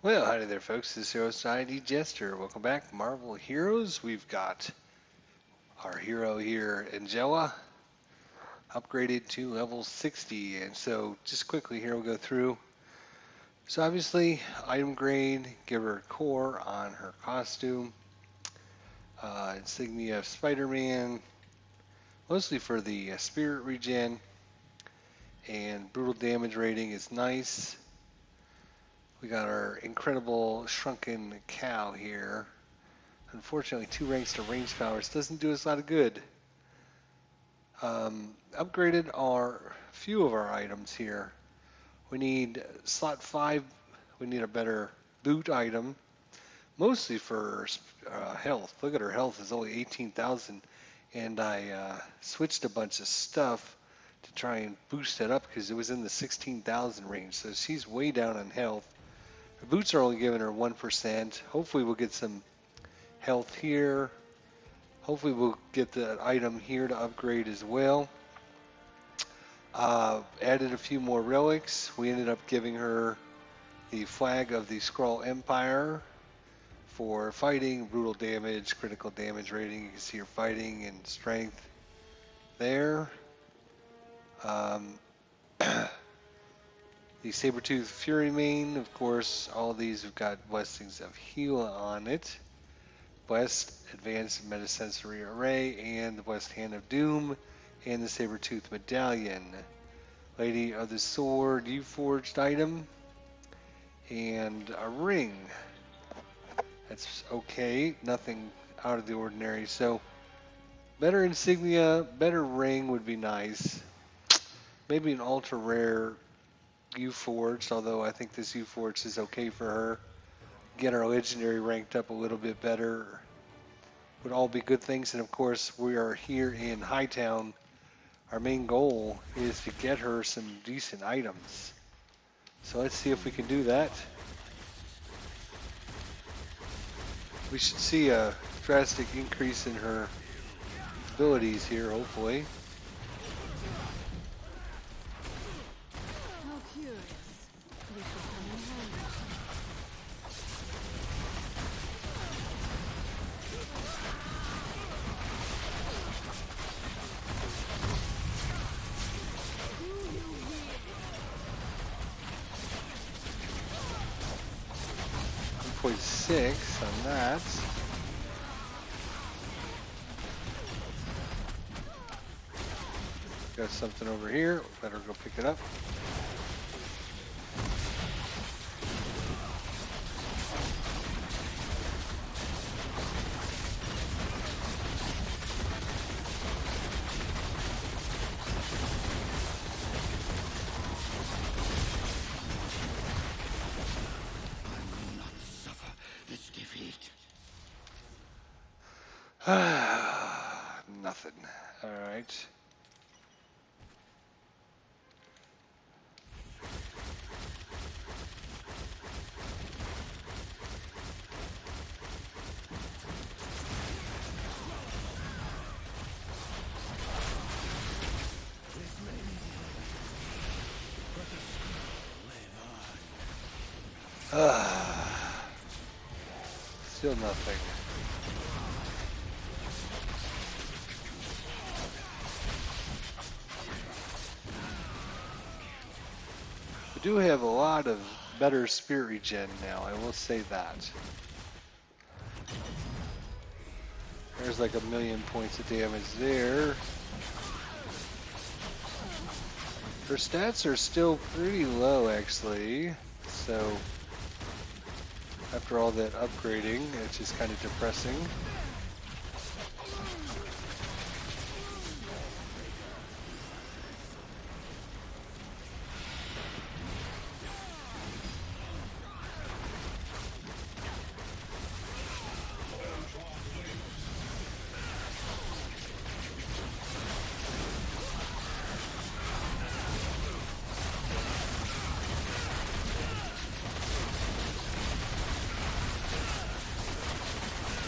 Well, howdy there, folks. This is your host, ID Jester. Welcome back, Marvel Heroes. We've got our hero here, Angela, upgraded to level 60. And so, just quickly here, we'll go through. So, obviously, item grade, give her a core on her costume, insignia of Spider-Man, mostly for the spirit regen, and brutal damage rating is nice. We got our incredible shrunken cow here. Unfortunately, 2 ranks to range powers doesn't do us a lot of good. Upgraded are a few of our items here. We need slot 5. We need a better boot item, mostly for health. Look at her health is only 18,000, and I switched a bunch of stuff to try and boost it up because it was in the 16,000 range. So she's way down on health. The boots are only giving her 1%. Hopefully we'll get some health here. Hopefully we'll get the item here to upgrade as well. Added a few more relics. We ended up giving her the flag of the Skrull Empire for fighting, brutal damage, critical damage rating. You can see her fighting and strength there. The Sabertooth Fury Mane, of course, all of these have got Blessings of Heal on it. Blessed Advanced Metasensory Array, and the Blessed Hand of Doom, and the Sabertooth Medallion. Lady of the Sword, U-Forged item, and a ring. That's okay, nothing out of the ordinary. So, better insignia, better ring would be nice. Maybe an ultra rare U-Forged, although I think this U-Forged is okay for her. Get our legendary ranked up a little bit better would all be good things. And of course, we are here in Hightown. Our main goal is to get her some decent items. So let's see if we can do that. We should see a drastic increase in her abilities here, hopefully. .6 on that. Got something over here. Better go pick it up. Nothing. All right. Still nothing. We do have a lot of better spirit regen now, I will say that. There's like 1,000,000 points of damage there. Her stats are still pretty low, actually. So, after all that upgrading, it's just kind of depressing.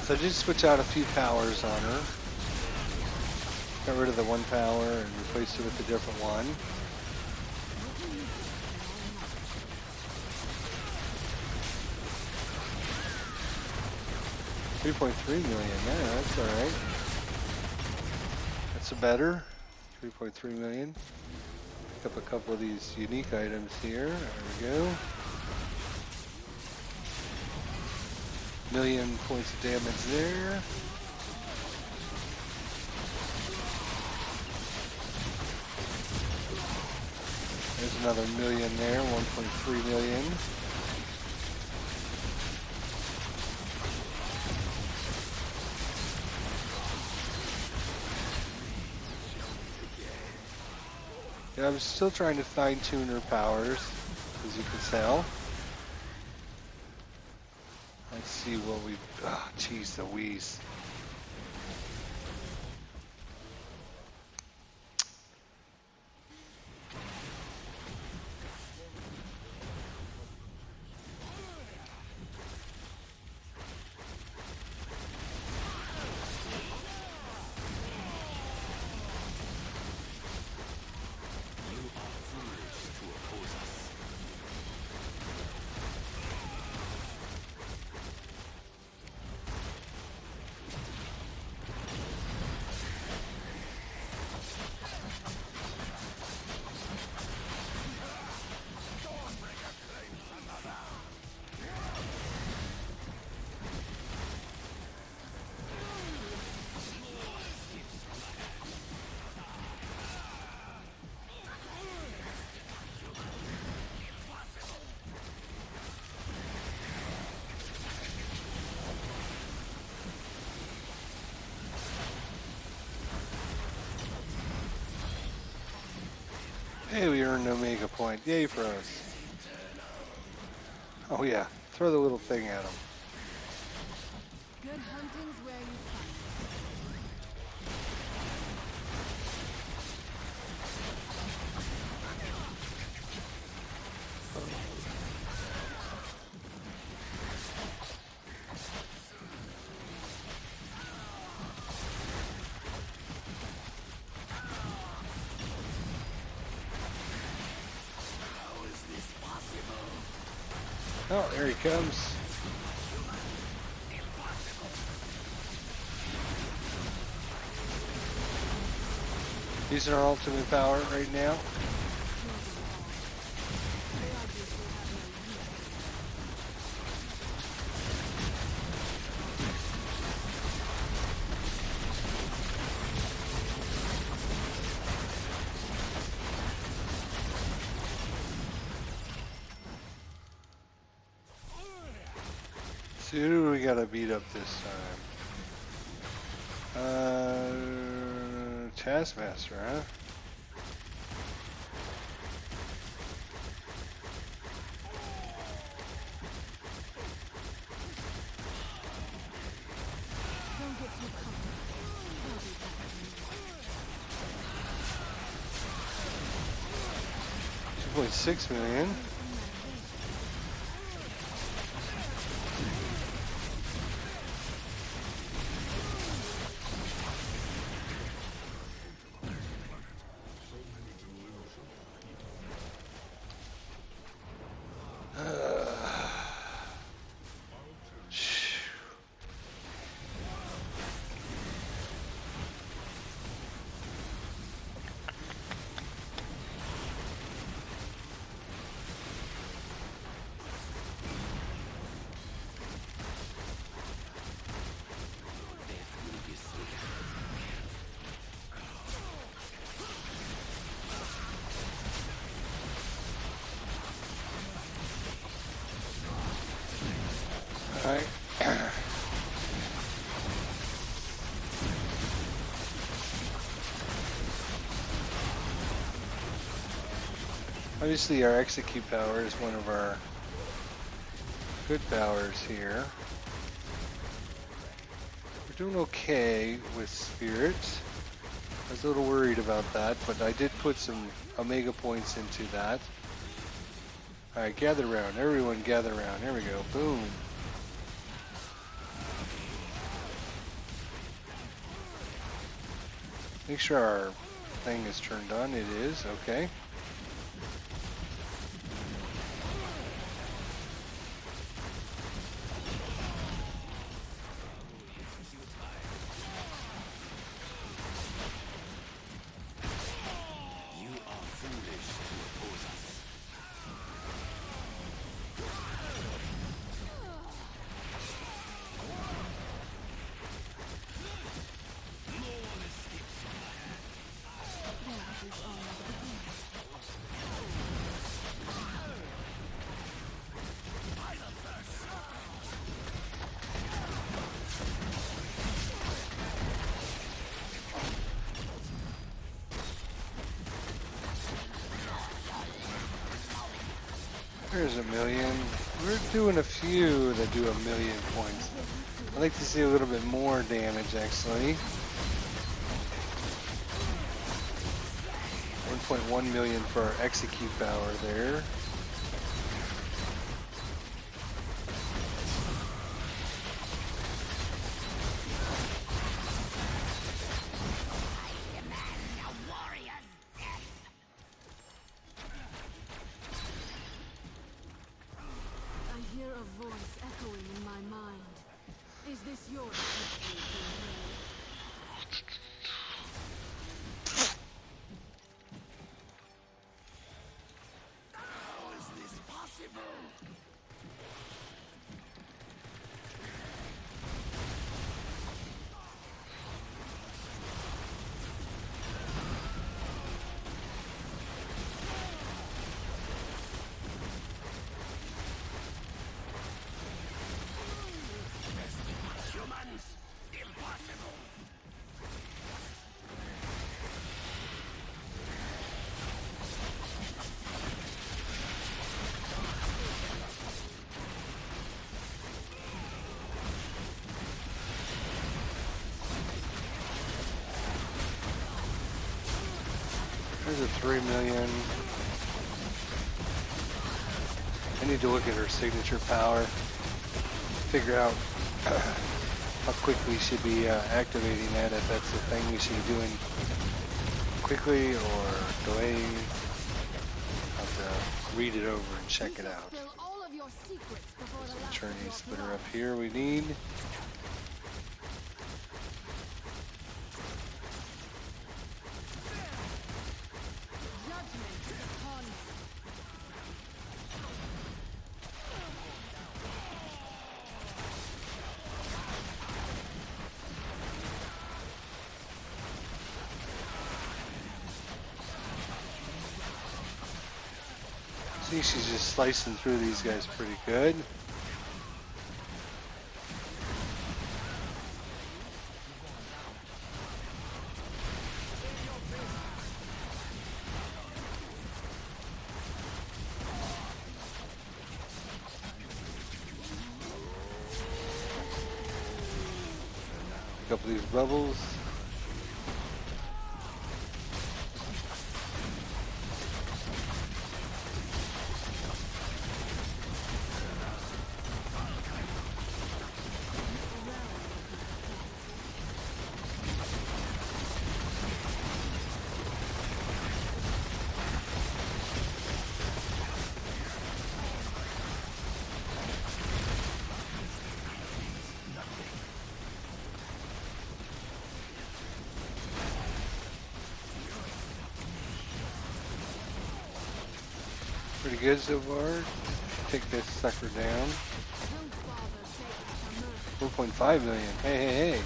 So just switch out a few powers on her. Got rid of the one power and replace it with a different one. 3.3 million. Yeah, that's all right. That's a better. 3.3 million. Pick up a couple of these unique items here. There we go. Million points of damage there. There's another million there, 1.3 million. Yeah, I'm still trying to fine-tune her powers, as you can tell. Let's see what we... Oh, jeez Louise. Hey, we earned an Omega point. Yay for us. Oh yeah, throw the little thing at him. Good hunting's where you Oh, there he comes. Using our ultimate power right now. So who do we gotta beat up this time? Taskmaster, huh? don't get too comfortable. I'll be back. 2.6 million. Alright. Obviously our execute power is one of our good powers here. We're doing okay with spirit. I was a little worried about that, but I did put some Omega points into that. Alright, gather round. Everyone gather round. There we go. Boom. Make sure our thing is turned on. It is. Okay. There's a million. We're doing a few that do 1,000,000 points. I'd like to see a little bit more damage, actually. 1.1 million for our execute power there. I hear a voice echoing in my mind. Is this yours? Victory, King? There's a 3 million. I need to look at her signature power, figure out how quick we should be activating that, if that's the thing we should be doing quickly or delay. I'll have to read it over and check it out. Spill all of your secrets before the last Trinity drop splitter blood. up here we need. Judgment upon you. See, she's just slicing through these guys pretty good. Pick up these bubbles. Pretty good so far. Take this sucker down. Don't bother taking some mercy. 4.5 million. Hey, hey, hey.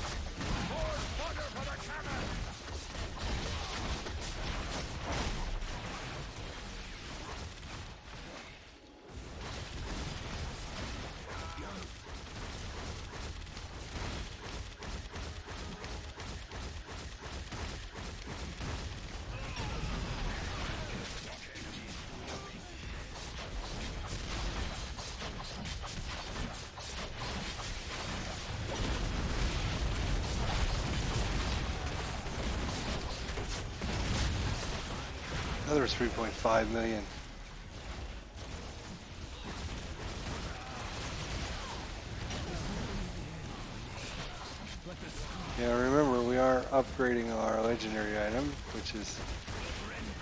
Another 3.5 million. Yeah, remember we are upgrading our legendary item, which is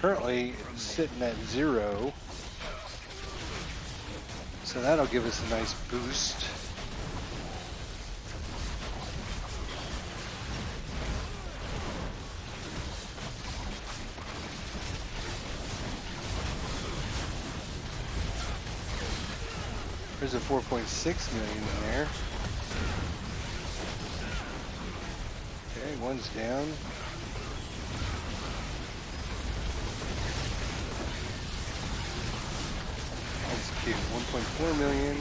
currently sitting at 0. So that'll give us a nice boost. There's a 4.6 million in there. Okay, one's down. That's cute. 1.4 million.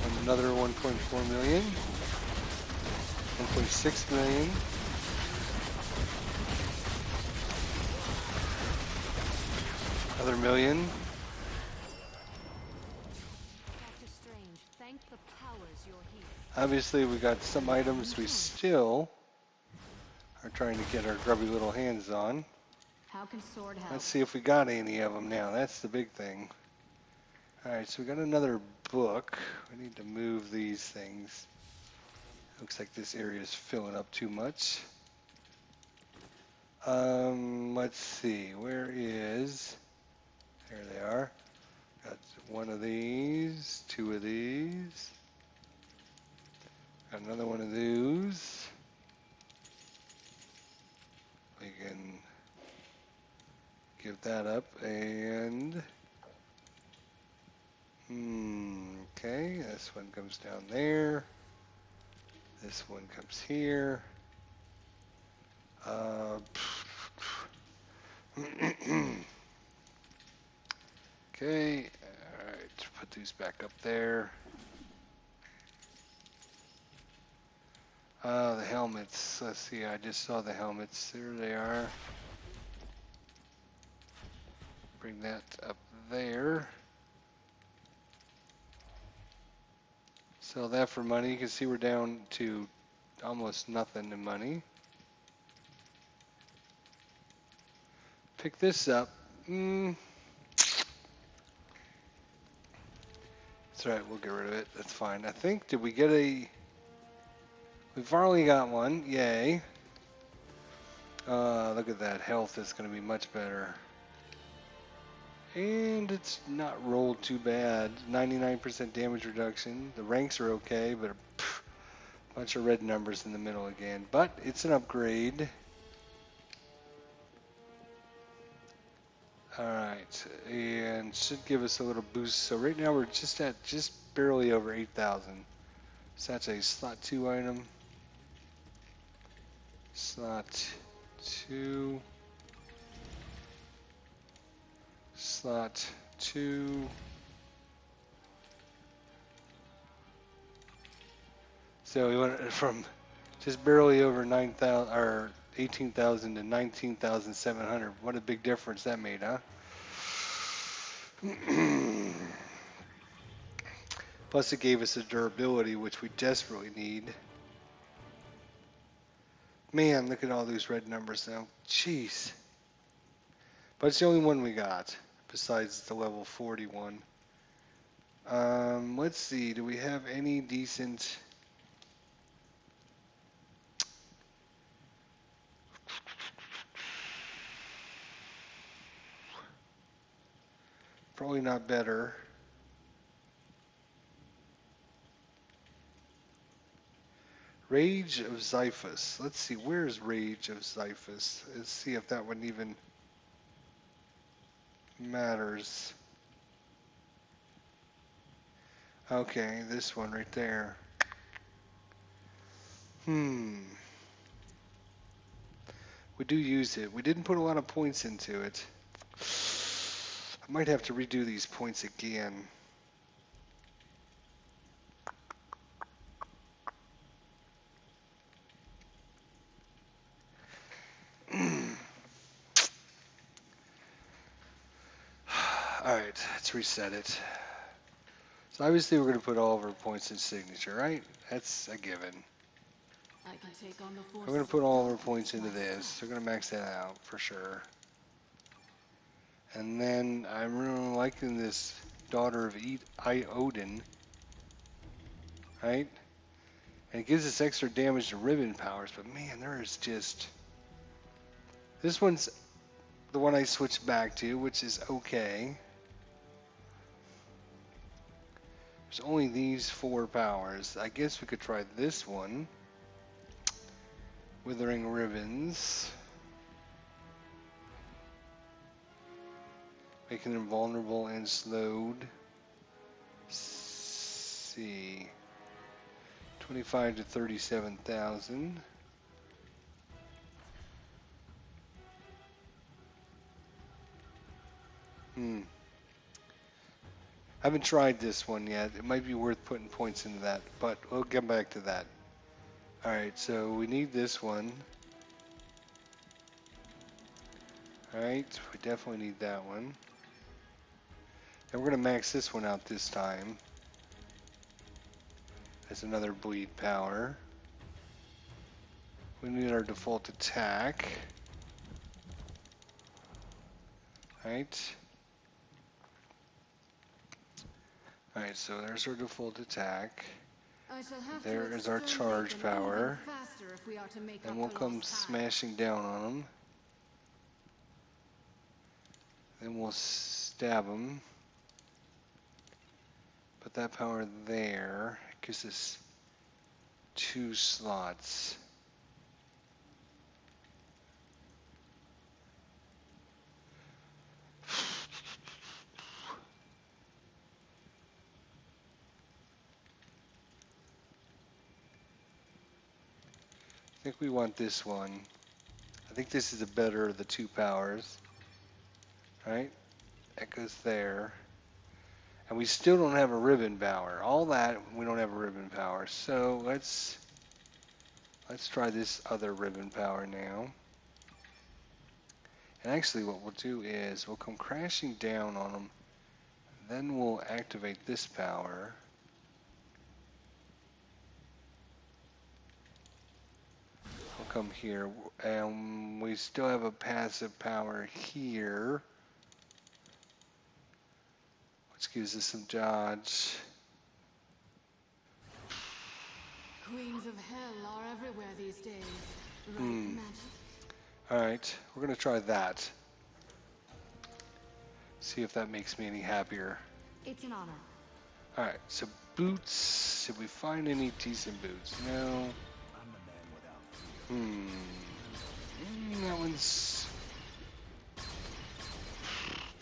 And another 1.4 million. 1.6 million. Another million. Doctor Strange, thank the powers you're here. Obviously, we got some items we still are trying to get our grubby little hands on. How can sword help? Let's see if we got any of them now. That's the big thing. Alright, so we got another book. We need to move these things. Looks like this area is filling up too much. Let's see. Where is... There they are. Got one of these, two of these. Got another one of those. We can give that up and... okay, this one comes down there. This one comes here. Okay, alright, put these back up there. The helmets. Let's see, I just saw the helmets. There they are. Bring that up there. Sell that for money. You can see we're down to almost nothing in money. Pick this up. That's right, we'll get rid of it. That's fine. I think, did we get a... We've already got one. Yay. Look at that. Health is going to be much better. And it's not rolled too bad. 99% damage reduction. The ranks are okay, but a bunch of red numbers in the middle again. But it's an upgrade. Alright, and should give us a little boost. So right now we're just at barely over 8,000. So that's a slot 2 item. Slot 2. Slot 2. So we went from just barely over 9,000 or 18,000 to 19,700. What a big difference that made, huh? Plus it gave us a durability, which we desperately need. Man, look at all these red numbers now. Jeez. But it's the only one we got, besides the level 41. Let's see, do we have any decent... Probably not better. Rage of Xiphus. Let's see, where's Rage of Xiphus? Let's see if that one even matters. Okay, this one right there. We do use it. We didn't put a lot of points into it. I might have to redo these points again. Alright, let's reset it. So obviously we're going to put all of our points in signature, right? That's a given. I can take on the I'm going to put all of our points into this. We're going to max that out for sure. And then I'm really liking this Daughter of Odin, right? And it gives us extra damage to ribbon powers, but man, there is just... This one's the one I switched back to, which is okay. There's only these 4 powers. I guess we could try this one. Withering Ribbons. Making them vulnerable and slowed. See. 25 to 37,000. I haven't tried this one yet. It might be worth putting points into that, but we'll get back to that. Alright, so we need this one. Alright, we definitely need that one. And we're going to max this one out this time as another bleed power. We need our default attack. Right. Alright, so there's our default attack. I shall have There to is our exterminate charge them power. even faster if we are to make And up we'll the come lost time. smashing down on them. Then we'll stab them. Put that power there. Gives us 2 slots. I think we want this one. I think this is the better of the 2 powers. Right? That goes there. And we still don't have a ribbon power. All that, we don't have a ribbon power. So let's try this other ribbon power now. And actually what we'll do is we'll come crashing down on them. Then we'll activate this power. We'll come here. And we still have a passive power here, which gives us some dodge. Queens of hell are everywhere these days. Right, magic? Alright, we're going to try that. See if that makes me any happier. It's an honor. Alright, so boots. Did we find any decent boots? No. That one's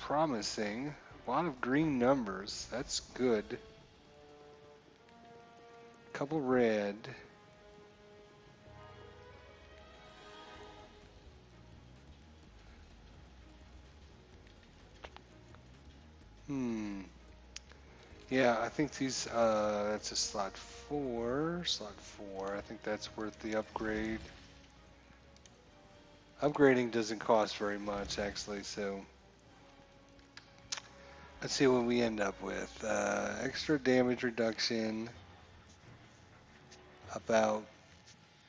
promising. A lot of green numbers. That's good. Couple red. Yeah, I think these, that's a slot 4. Slot 4. I think that's worth the upgrade. Upgrading doesn't cost very much, actually, so let's see what we end up with. Extra damage reduction, about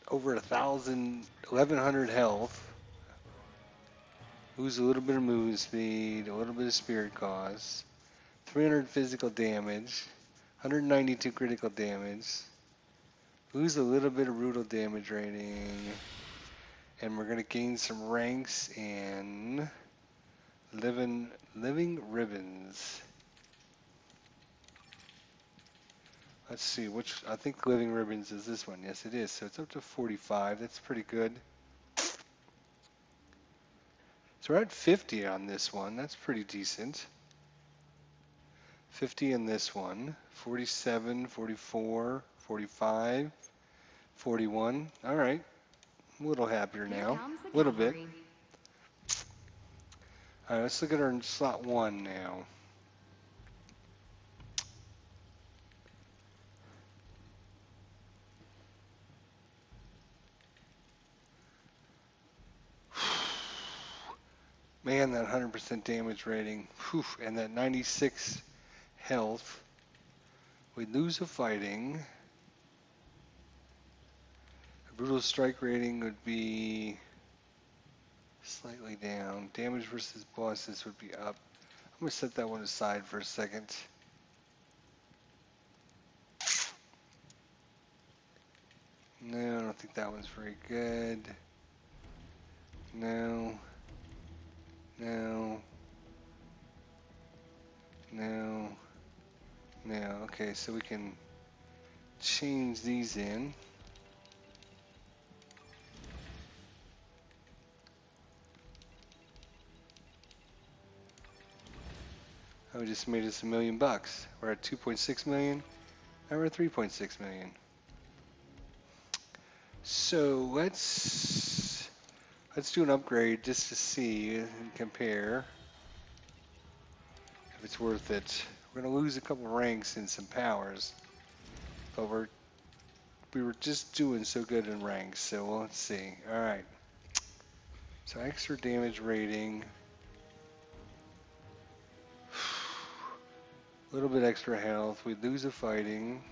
over 1,100 health. Lose a little bit of movement speed, a little bit of spirit cost, 300 physical damage, 192 critical damage. Lose a little bit of brutal damage rating. And we're going to gain some ranks in living ribbons. Let's see, which, I think living ribbons is this one. Yes, it is. So it's up to 45. That's pretty good. So we're at 50 on this one. That's pretty decent. 50 in this one. 47, 44, 45, 41. All right. A little happier now. A little bit. All right, let's look at our slot 1 now. Man, that 100% damage rating. Whew, and that 96 health. We lose a fighting. A brutal strike rating would be slightly down. Damage versus bosses would be up. I'm going to set that one aside for a second. No, I don't think that one's very good. No. No. No. No. Okay, so we can change these in. Oh, we just made us $1 million. We're at 2.6 million. Now we're at 3.6 million. So let's do an upgrade just to see and compare if it's worth it. We're gonna lose a couple ranks and some powers, but we were just doing so good in ranks. So let's see. All right. So extra damage rating. A little bit extra health. We lose a fighting.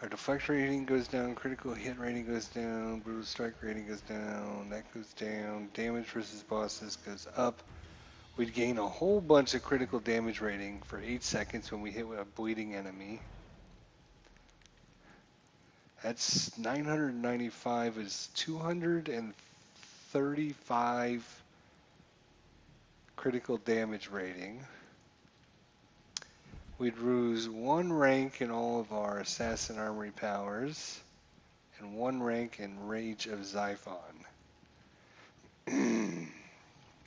Our deflection rating goes down, critical hit rating goes down, brutal strike rating goes down, that goes down, damage versus bosses goes up. We'd gain a whole bunch of critical damage rating for 8 seconds when we hit a bleeding enemy. That's 995 is 235 critical damage rating. We'd lose 1 rank in all of our Assassin Armory powers, and 1 rank in Rage of Xiphon.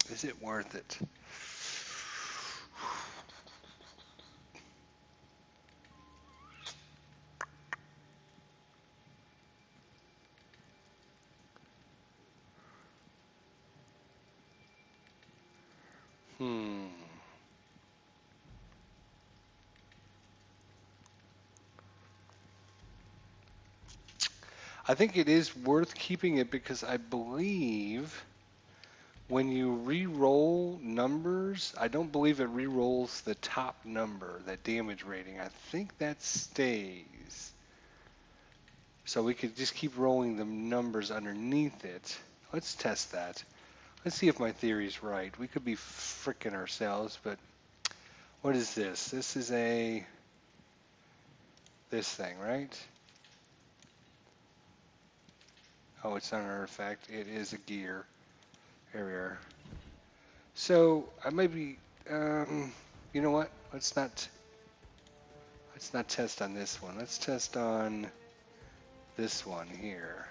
Is it worth it? I think it is worth keeping it because I believe when you re-roll numbers, I don't believe it re-rolls the top number, that damage rating. I think that stays. So we could just keep rolling the numbers underneath it. Let's test that. Let's see if my theory's right. We could be fricking ourselves, but what is this? This is this thing, right? Oh, it's not an artifact. It is a gear. Here we are. So I might be. You know what? Let's not test on this one. Let's test on this one here.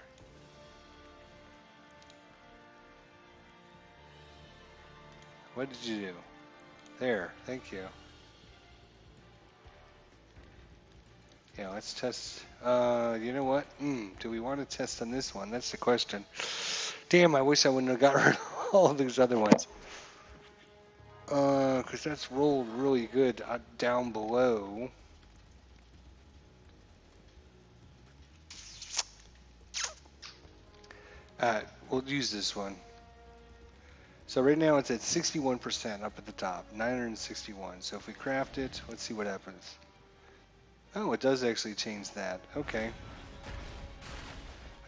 What did you do? There. Thank you. Yeah, let's test. You know what? Do we want to test on this one? That's the question. Damn, I wish I wouldn't have got rid of all of these other ones. Because that's rolled really good down below. Alright, we'll use this one. So right now it's at 61% up at the top, 961. So if we craft it, let's see what happens. Oh, it does actually change that. Okay.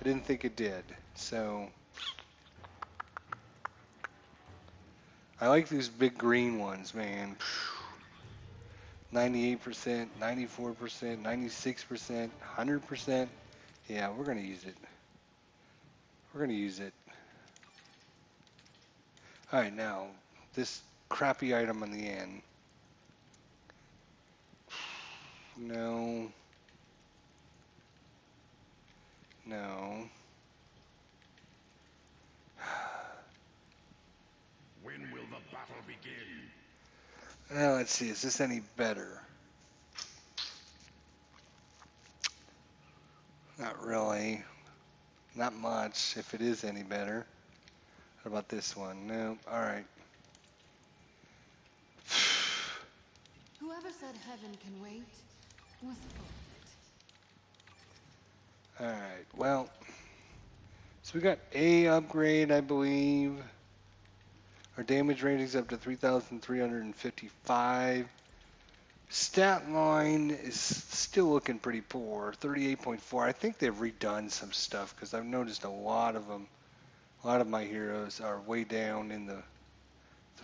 I didn't think it did. So I like these big green ones, man. 98%, 94%, 96%, 100%. Yeah, we're going to use it. We're going to use it. All right, now, this crappy item on the end. No. No. When will the battle begin? Now, let's see, is this any better? Not really. Not much, if it is any better. What about this one? No. All right. Whoever said heaven can wait was full of it. All right. Well, so we got a upgrade, I believe. Our damage rating's up to 3,355. Stat line is still looking pretty poor, 38.4. I think they've redone some stuff because I've noticed a lot of them. A lot of my heroes are way down in the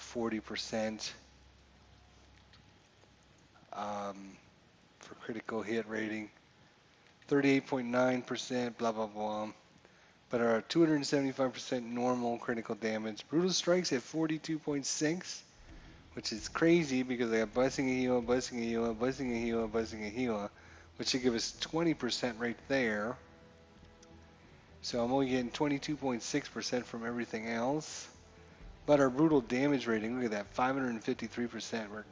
40% for critical hit rating. 38.9%, blah, blah, blah. But our 275% normal critical damage. Brutal strikes at 42.6, which is crazy because I got Blessing a Healer, Blessing a Healer, Blessing a Healer, Blessing a Healer, which should give us 20% right there. So I'm only getting 22.6% from everything else. But our brutal damage rating, look at that, 553%.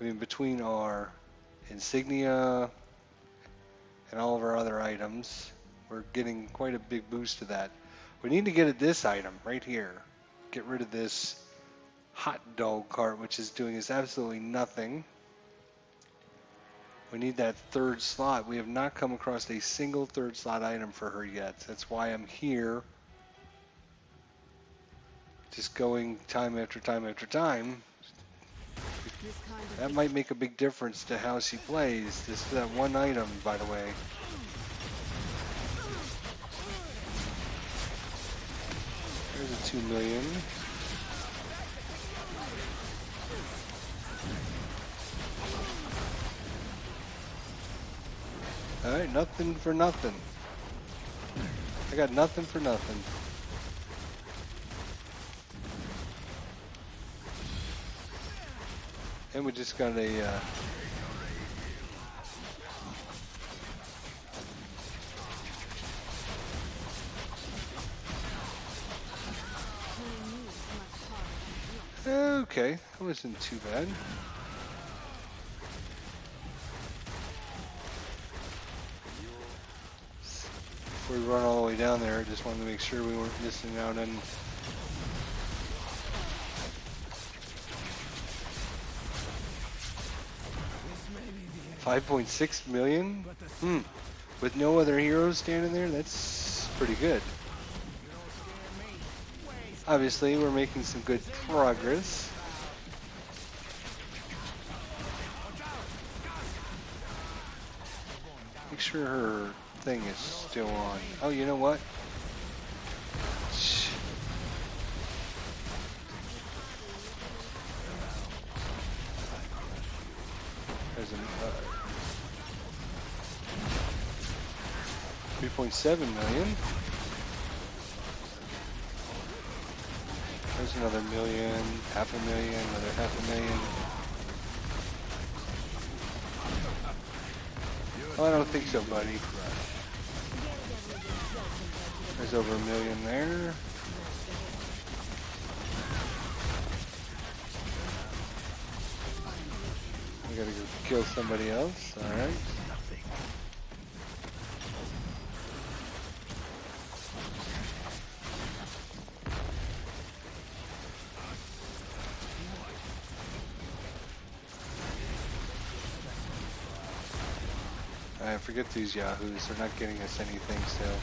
I mean, between our insignia and all of our other items, we're getting quite a big boost to that. We need to get at this item right here. Get rid of this hot dog cart, which is doing us absolutely nothing. We need that third slot. We have not come across a single third slot item for her yet. That's why I'm here. Just going time after time after time. This kind of That might make a big difference to how she plays. Just that one item, by the way. There's a 2 million. Alright, nothing for nothing. I got nothing for nothing. And we just got a okay, that wasn't too bad. Before we run all the way down there, I just wanted to make sure we weren't missing out on 5.6 million? With no other heroes standing there, that's pretty good. Obviously, we're making some good progress. Make sure her thing is still on. Oh, you know what? There's a 3.7 million. There's another million, half a million, another half a million. Oh, I don't think so, buddy. There's over a million there. I gotta go kill somebody else. All right. I forget these yahoos. They're not getting us anything still.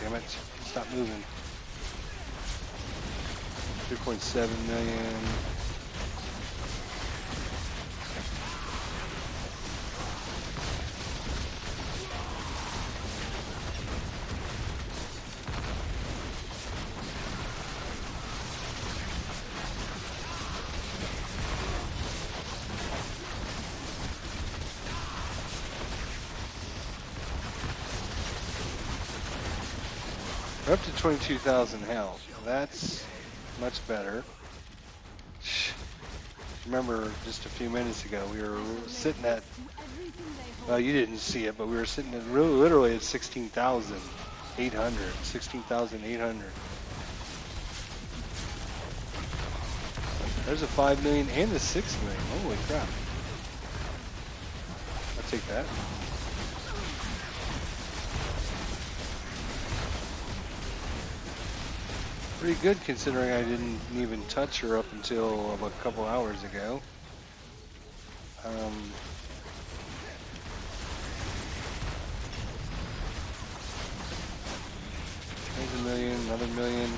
Damn it. Stop moving. 3.7 million. We're up to 22,000 health. That's much better. Remember, just a few minutes ago, we were sitting at, well, you didn't see it, but we were sitting at literally at 16,800. 16,800. There's a 5 million and a 6 million. Holy crap. I'll take that. Pretty good considering I didn't even touch her up until a couple hours ago. There's a million, another million.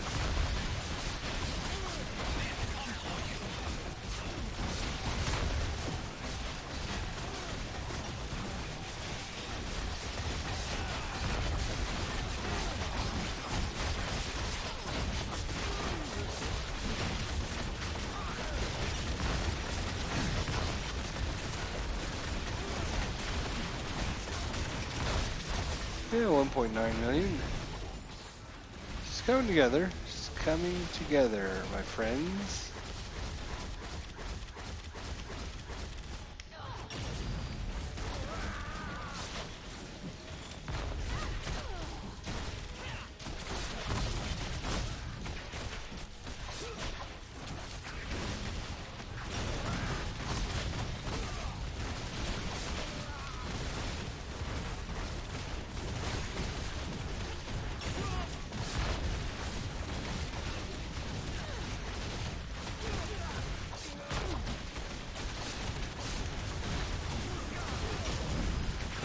Yeah, 1.9 million. Just coming together. Just coming together, my friends.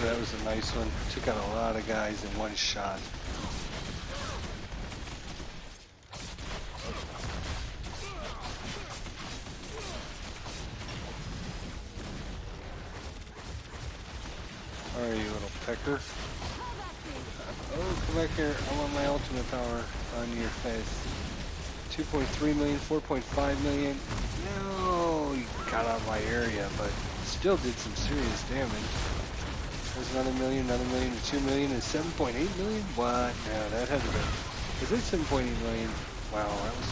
That was a nice one. Took out a lot of guys in one shot. Pecker. Oh, come back here. I want my ultimate power on your face. 2.3 million, 4.5 million. No, you got out of my area, but still did some serious damage. There's another million, 2 million, and 7.8 million? What? No, that had to be. Is it 7.8 million? Wow, that was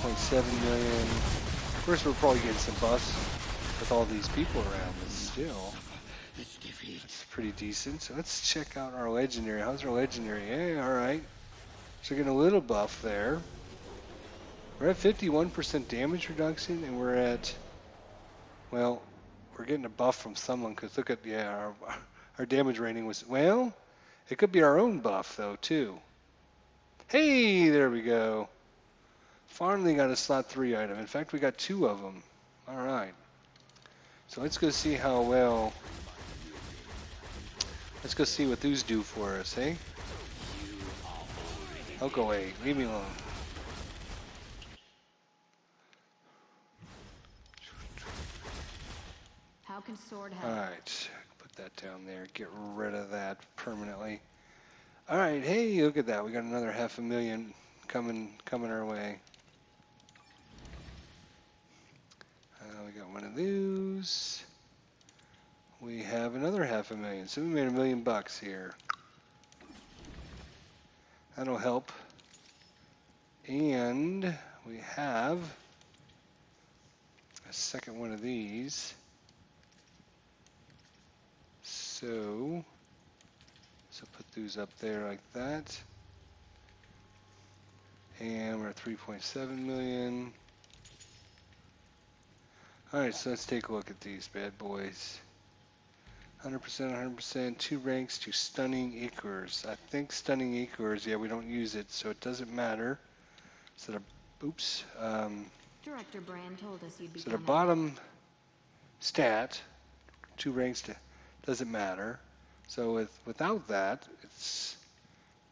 1.7 million. Of course, we're probably getting some buffs with all these people around, but still, it's pretty decent. So let's check out our legendary. How's our legendary? Hey, all right. So we're getting a little buff there. We're at 51% damage reduction, and we're at, well, we're getting a buff from someone, because look at, yeah, our damage rating was, well, it could be our own buff, though, too. Hey, there we go. Finally got a slot 3 item. In fact, we got 2 of them. All right. So let's go see how well, let's go see what these do for us, hey? Oh, go away. Leave me alone. How can sword help? All right. Put that down there. Get rid of that permanently. All right. Hey, look at that. We got another 500,000 coming our way. We got one of those. We have another 500,000. So we made $1 million here. That'll help. And we have a second one of these. So put those up there like that. And we're at 3.7 million. All right, so let's take a look at these bad boys. 100%, 100%, 2 ranks to Stunning Ichors. I think Stunning Ichors, yeah, we don't use it, so it doesn't matter. So the, oops. Director Brand told us you'd be So the coming. bottom stat, 2 ranks to, doesn't matter. So without that, it's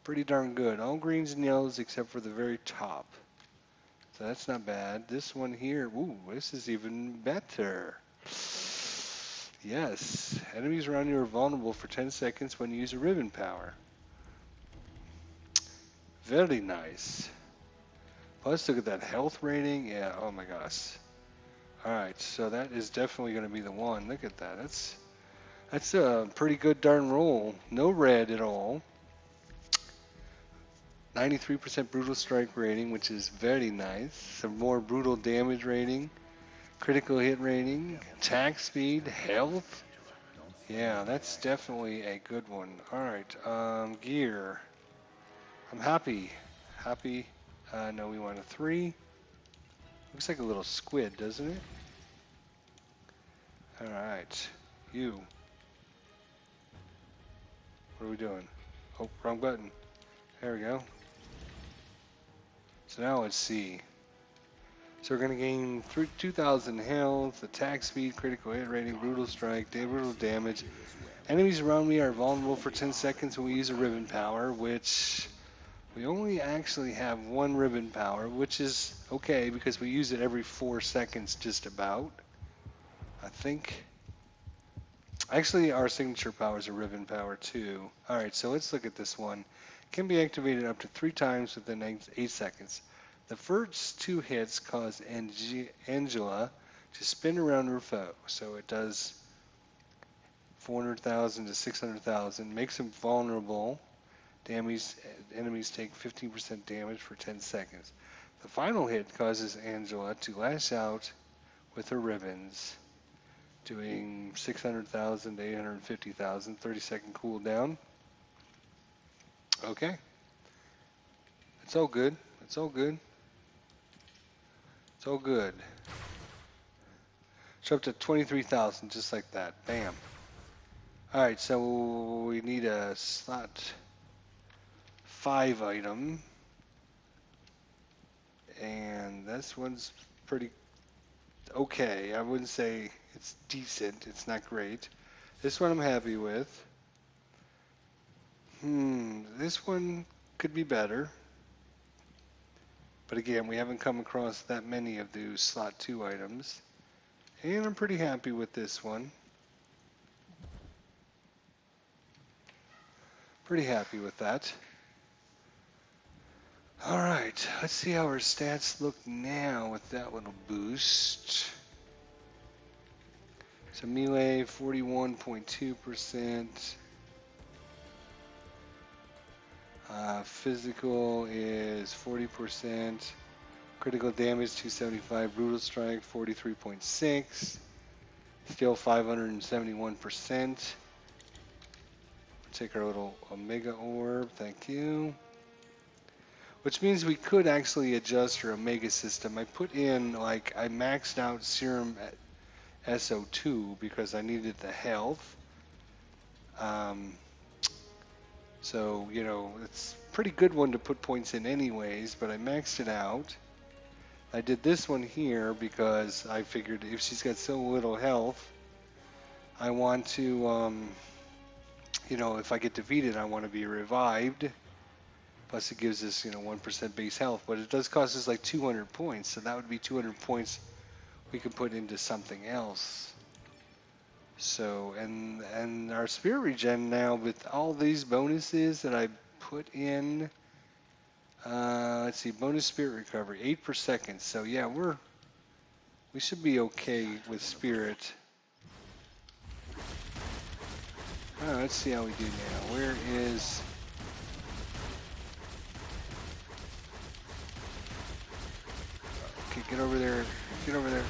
pretty darn good. All greens and yellows except for the very top. So that's not bad. This one here, ooh, this is even better. Yes, enemies around you are vulnerable for 10 seconds when you use a ribbon power. Very nice. Plus, look at that health rating. Yeah, oh my gosh. Alright, so that is definitely going to be the one. Look at that. That's a pretty good darn roll. No red at all. 93% brutal strike rating, which is very nice. Some more brutal damage rating. Critical hit rating. Attack speed. Health. Yeah, that's definitely a good one. Alright, gear. I'm happy. Happy. No, we want a 3. Looks like a little squid, doesn't it? Alright. You. What are we doing? Oh, wrong button. There we go. So now let's see. So we're going to gain 2,000 health, attack speed, critical hit rating, brutal strike, brutal damage. Enemies around me are vulnerable for 10 seconds when we use a ribbon power, which we only actually have 1 ribbon power, which is okay because we use it every 4 seconds just about. I think. Actually, our signature power is a ribbon power too. Alright, so let's look at this one. Can be activated up to 3 times within 8 seconds. The first 2 hits cause Angela to spin around her foe. So it does 400,000 to 600,000. Makes him vulnerable. Enemies take 15% damage for 10 seconds. The final hit causes Angela to lash out with her ribbons, doing 600,000 to 850,000. 30-second cooldown. Okay. It's all good. It's all good. It's all good. So up to 23,000, just like that. Bam. Alright, so we need a slot 5 item. And this one's pretty okay. I wouldn't say it's decent. It's not great. This one I'm happy with. This one could be better. But again, we haven't come across that many of those slot 2 items. And I'm pretty happy with this one. Pretty happy with that. All right, let's see how our stats look now with that little boost. So melee 41.2%. Physical is 40%. Critical damage 275. Brutal strike 43.6. Still 571%. Take our little Omega Orb, thank you. Which means we could actually adjust our Omega system. I put in, like, I maxed out Serum at SO2 because I needed the health. So, you know, it's a pretty good one to put points in anyways, but I maxed it out. I did this one here because I figured if she's got so little health, I want to, you know, if I get defeated, I want to be revived. Plus it gives us, you know, 1% base health, but it does cost us like 200 points, so that would be 200 points we could put into something else. So, and our spirit regen now with all these bonuses that I put in, let's see, bonus spirit recovery, 8 per second. So yeah, we should be okay with spirit. Let's see how we do now. Where is... Okay, get over there. Get over there.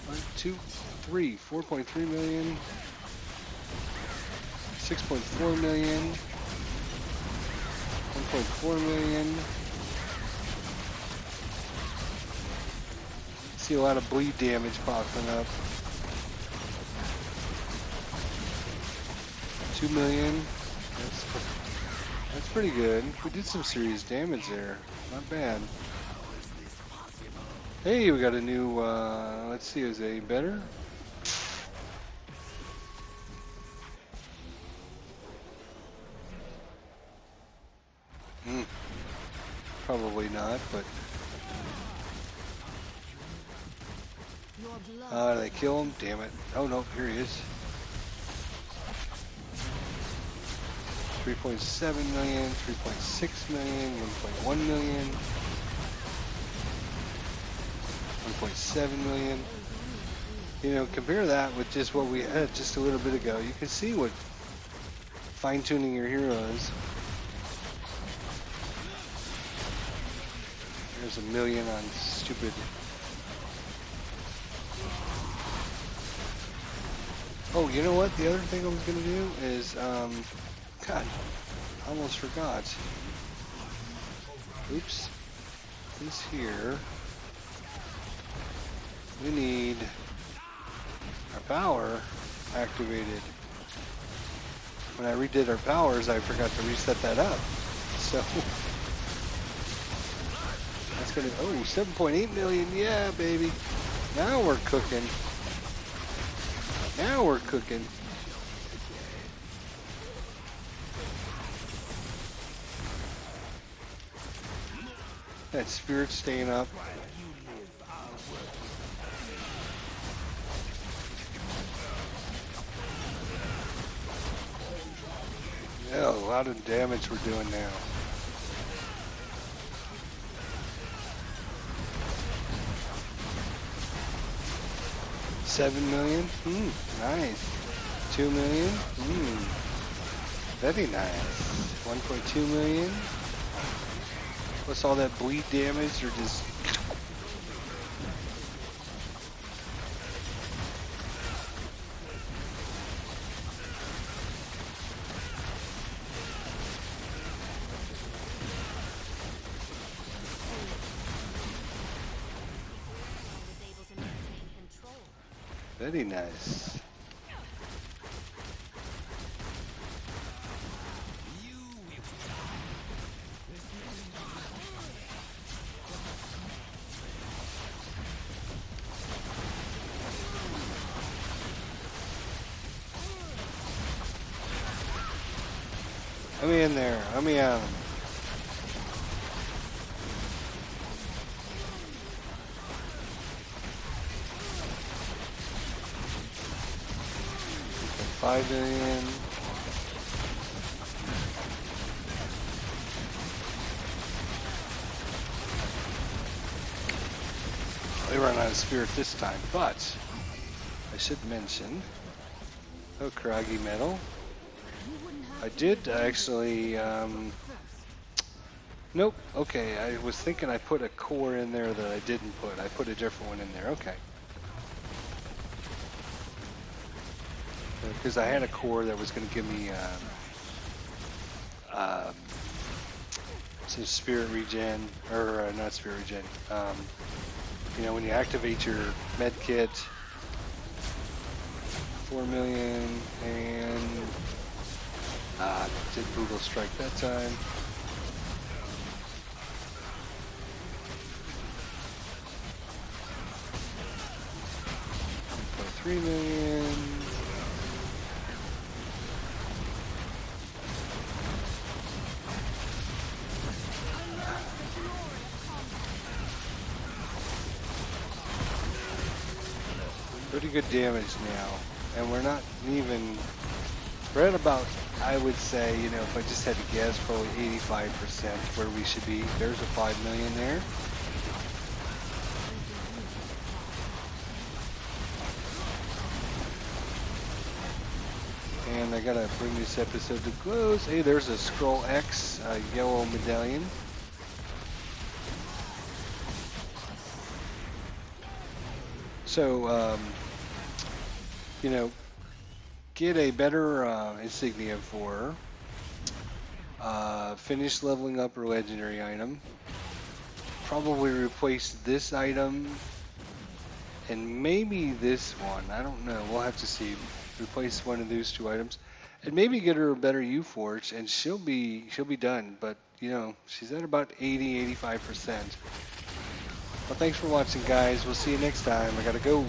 1, 2, 3, 4.3 million. 6.4 million. 1.4 million. See a lot of bleed damage popping up. 2 million. That's pretty good. We did some serious damage there. Not bad. Hey, we got a new, let's see, is it better? Probably not, but... Did they kill him? Damn it. Oh no, here he is. 3.7 million, 3.6 million, 1.1 million, 1.7 million. You know, compare that with just what we had just a little bit ago. You can see what fine-tuning your hero is. There's a million on stupid. Oh, you know what? The other thing I was going to do is, God, I almost forgot. Oops. This here. We need our power activated. When I redid our powers, I forgot to reset that up. So, that's going to, oh, 7.8 million. Yeah, baby. Now we're cooking. Now we're cooking. That spirit staying up. Yeah, a lot of damage we're doing now. $7 million? Nice. 2 million? Very nice. 1.2 million? Plus all that bleed damage, or just... Very nice. Let me in there. Let me out. 5 million. They run out of spirit this time, but I should mention, oh, Karagi Metal. I did actually, nope, okay, I was thinking I put a core in there that I didn't put. I put a different one in there, okay. Because I had a core that was going to give me some spirit regen, or not spirit regen. You know, when you activate your med kit, 4 million, and did brutal strike that time. 3 million. Pretty good damage now, and we're not even, we're at about, I would say, you know, if I just had to guess, probably 85% where we should be. There's a 5 million there. And I gotta bring this episode to close. Hey, there's a Scroll X yellow medallion. So, you know, get a better insignia for finish leveling up her legendary item. Probably replace this item and maybe this one. I don't know. We'll have to see. Replace one of these two items, and maybe get her a better U-Forge, and she'll be done. But you know, she's at about 80-85%. Well, thanks for watching, guys. We'll see you next time. I gotta go.